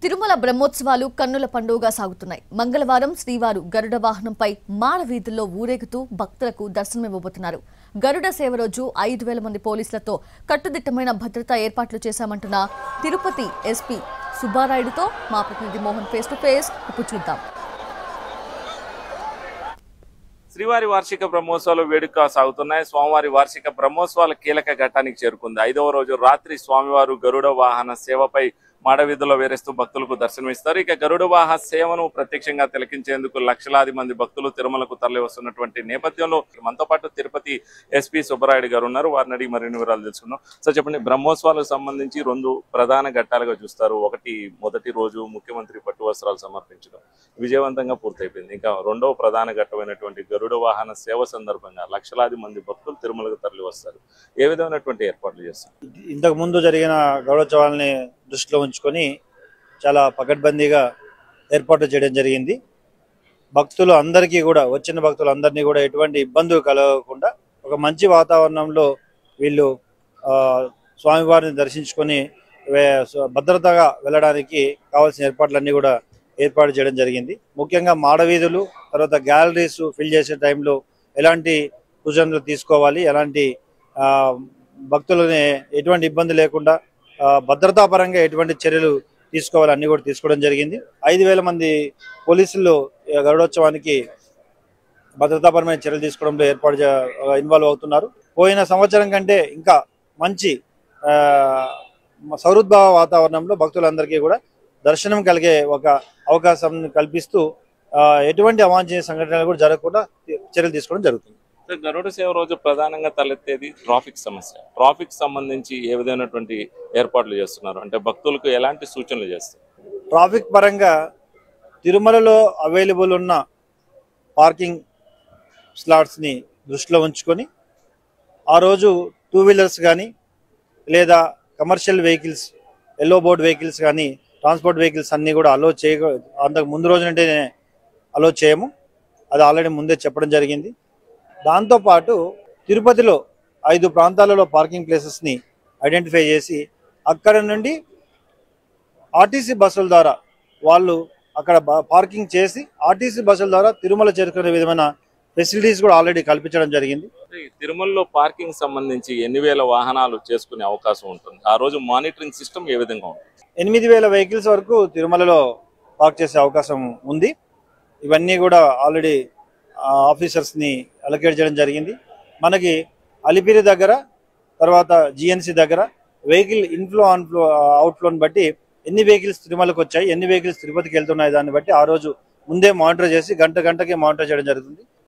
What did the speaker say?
తిరుమల బ్రహ్మోత్సవాలు కన్నుల పండుగగా సాగుతున్నాయి. మంగళవారం శ్రీవారు గరుడ వాహనంపై మాడ వీధుల్లో ఊరేగుతూ భక్తులకు దర్శనమివ్వబోతున్నారు. గరుడ సేవ రోజు 5,000 మంది పోలీసులతో కట్టుదిట్టమైన భద్రతా ఏర్పాట్లు చేశామంటున్న తిరుపతి ఎస్పీ సుబ్బారాయుడుతో మా ప్రతినిధి మోహన్ ఫేస్ టు ఫేస్. ఇప్పుడు చూద్దాం. శ్రీవారి వార్షిక బ్రహ్మోత్సవాలు వేడుక సాగుతున్నాయి. స్వామివారి వార్షిక బ్రహ్మోత్సవాల కీలక ఘట్టానికి చేరుకుంది. 5వ రోజు రాత్రి స్వామివారు గరుడ వాహన సేవపై మాడవీధుల్లో వేరేస్తూ భక్తులకు దర్శనమిస్తారు. ఇక గరుడ వాహన సేవను ప్రత్యక్షంగా తిలకించేందుకు లక్షలాది మంది భక్తులు తిరుమలకు తరలి వస్తున్నటువంటి నేపథ్యంలో మనతో పాటు తిరుపతి ఎస్పీ సుబ్బరాయుడు గారు ఉన్నారు. వారిని అడిగి మరిన్ని వివరాలు తెలుసుకున్నాం. సార్ చెప్పండి, బ్రహ్మోత్సవాలకు సంబంధించి 2 ప్రధాన ఘట్టాలుగా చూస్తారు. మొదటి రోజు ముఖ్యమంత్రి పట్టు వస్త్రాలు సమర్పించడం విజయవంతంగా పూర్తయిపోయింది. ఇంకా 2వ ప్రధాన ఘట్టమైనటువంటి గరుడ వాహన సేవ సందర్భంగా లక్షలాది మంది భక్తులు తిరుమలకు తరలి వస్తారు. ఏ విధమైనటువంటి ఏర్పాట్లు చేస్తారు? ఇంతకు ముందు జరిగిన గరుడోత్సవాలని దృష్టిలో ఉంచుకొని చాలా పకడ్బందీగా ఏర్పాటు చేయడం జరిగింది. భక్తులు అందరికీ కూడా, వచ్చిన భక్తులందరినీ కూడా ఎటువంటి ఇబ్బందులు కలగకుండా ఒక మంచి వాతావరణంలో వీళ్ళు స్వామివారిని దర్శించుకొని భద్రతగా వెళ్ళడానికి కావాల్సిన ఏర్పాట్లన్నీ కూడా ఏర్పాటు చేయడం జరిగింది. ముఖ్యంగా మాడవీధులు, తర్వాత గ్యాలరీస్ ఫిల్ చేసే టైంలో ఎలాంటి సూచనలు తీసుకోవాలి, ఎలాంటి భక్తులని ఎటువంటి ఇబ్బంది లేకుండా భద్రతా పరంగా ఎటువంటి చర్యలు తీసుకోవాలి అన్ని కూడా తీసుకోవడం జరిగింది. 5,000 మంది పోలీసులు గరుడోత్సవానికి భద్రతాపరమైన చర్యలు తీసుకోవడంలో ఇన్వాల్వ్ అవుతున్నారు. పోయిన సంవత్సరం కంటే ఇంకా మంచి సౌహృద్భావ వాతావరణంలో భక్తులందరికీ కూడా దర్శనం కలిగే ఒక అవకాశం కల్పిస్తూ ఎటువంటి అవాంఛనీయ సంఘటనలు కూడా జరగకుండా చర్యలు తీసుకోవడం జరుగుతుంది. గరుడ సేవ రోజు ప్రధానంగా తలెత్తేది ట్రాఫిక్ సమస్య. ట్రాఫిక్ సంబంధించి ఏ విధమైనటువంటి ఏర్పాట్లు చేస్తున్నారు? అంటే భక్తులకు ఎలాంటి సూచనలు చేస్తారు? ట్రాఫిక్ పరంగా తిరుమలలో అవైలబుల్ ఉన్న పార్కింగ్ స్లాట్స్ని దృష్టిలో ఉంచుకొని ఆ రోజు 2 వీలర్స్ కానీ లేదా commercial vehicles, yellow board vehicles కానీ, ట్రాన్స్పోర్ట్ వెహికల్స్ అన్నీ కూడా అంతకు ముందు రోజునంటేనే అలో చేయము. అది ఆల్రెడీ ముందే చెప్పడం జరిగింది. దాంతోపాటు తిరుపతిలో 5 ప్రాంతాలలో పార్కింగ్ ప్లేసెస్ని ఐడెంటిఫై చేసి అక్కడ నుండి ఆర్టీసీ బస్సుల ద్వారా వాళ్ళు అక్కడ పార్కింగ్ చేసి ఆర్టీసీ బస్సుల ద్వారా తిరుమల చేరుకునే విధమైన ఫెసిలిటీస్ కూడా ఆల్రెడీ కల్పించడం జరిగింది. తిరుమలలో పార్కింగ్ సంబంధించి ఎన్ని వేల వాహనాలు చేసుకునే అవకాశం ఉంటుంది? ఆ రోజు మానిటరింగ్ సిస్టమ్ ఏ విధంగా ఉంటుంది? 8,000 వెహికల్స్ వరకు తిరుమలలో పార్క్ చేసే అవకాశం ఉంది. ఇవన్నీ కూడా ఆల్రెడీ ఆఫీసర్స్ని అలొకేట్ చేయడం జరిగింది. మనకి అలిపిరి దగ్గర, తర్వాత జిఎన్సీ దగ్గర వెహికల్ ఇన్ఫ్లో అవుట్ఫ్లోని బట్టి ఎన్ని వెహికల్స్ తిరుమలకు వచ్చాయి, ఎన్ని వెహికల్స్ తిరుపతికి వెళ్తున్నాయి, దాన్ని బట్టి ఆ రోజు ముందే మానిటర్ చేసి గంటకి మానిటర్ చేయడం జరుగుతుంది.